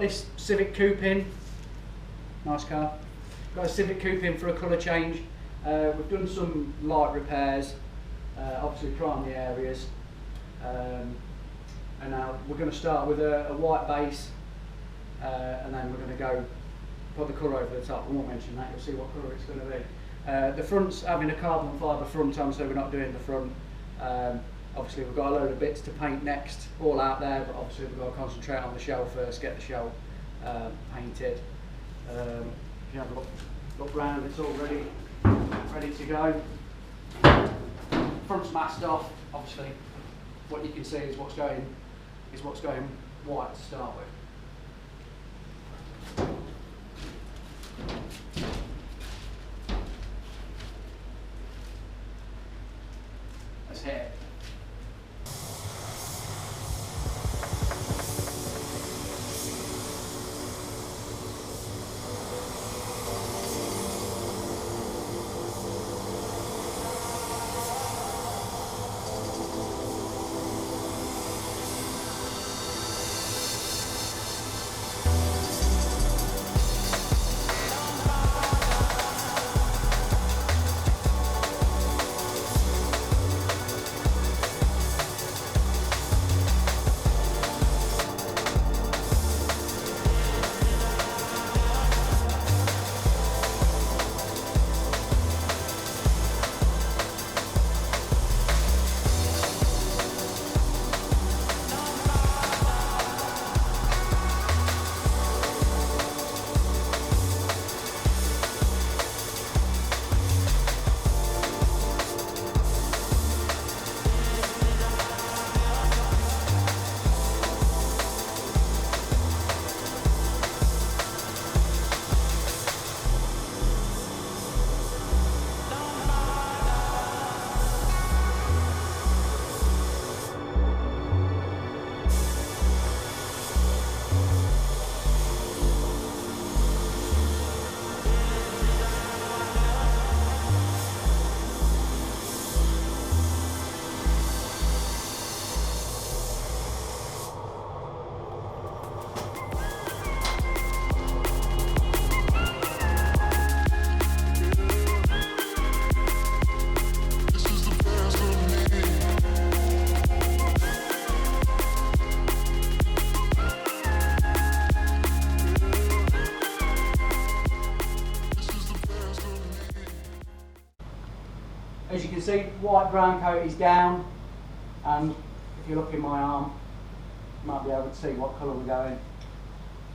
got this Civic Coupe in, nice car. Got a Civic Coupe in for a colour change. We've done some light repairs, obviously primary areas, and now we're going to start with a white base, and then we're going to go put the colour over the top. I won't mention that, you'll see what colour it's going to be. The front's having a carbon fibre front on, so we're not doing the front. Obviously we've got a load of bits to paint next, all out there, but obviously we've got to concentrate on the shell first, get the shell painted. If you have a look round, it's all ready to go. Front's masked off, obviously what you can see is what's going white to start with. Let's hit it. As you can see, white brown coat is down, and if you look in my arm, you might be able to see what colour we're going.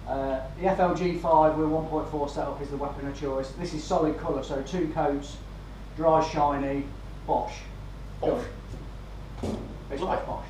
The FLG5 with 1.4 setup is the weapon of choice. This is solid colour, so 2 coats, dry, shiny, Bosch. Bosch. It's like Bosch.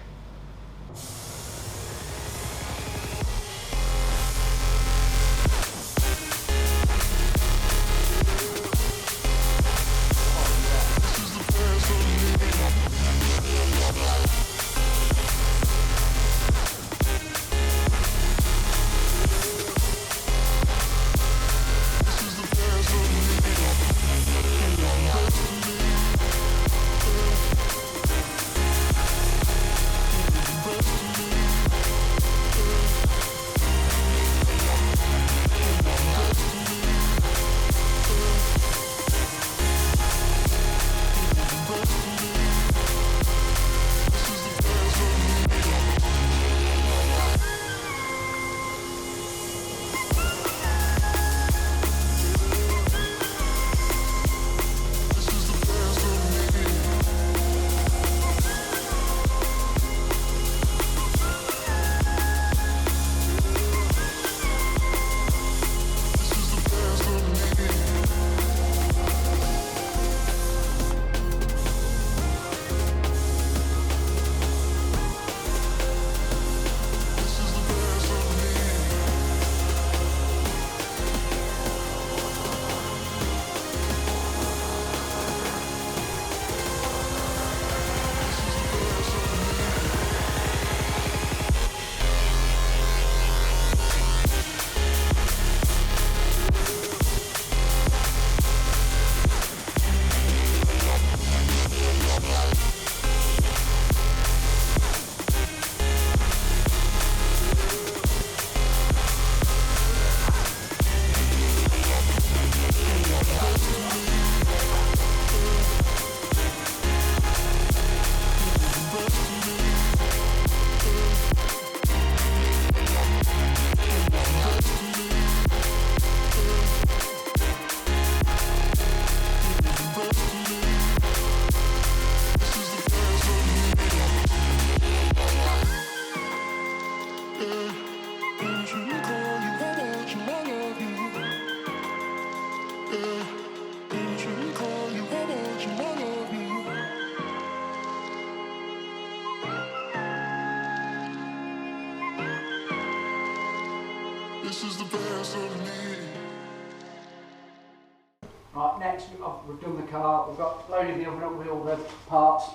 next we've done the car, we've got loaded the oven up with all the parts.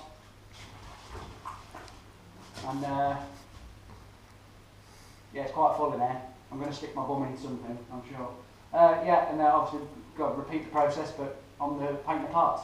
And yeah, it's quite full in there. I'm going to stick my bum in something, I'm sure. Yeah, and obviously got to repeat the process, but on the paint the parts.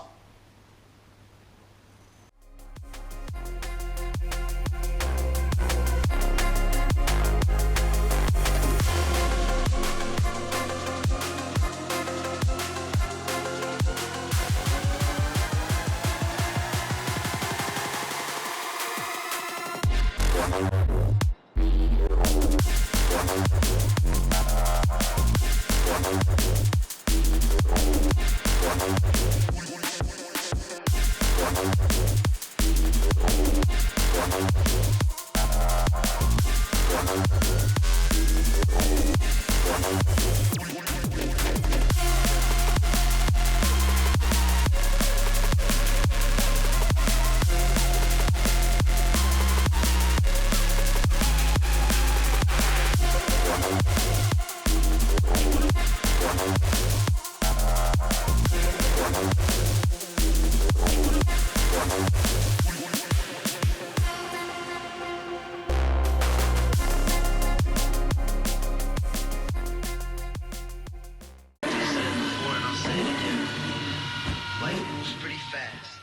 Life moves pretty fast.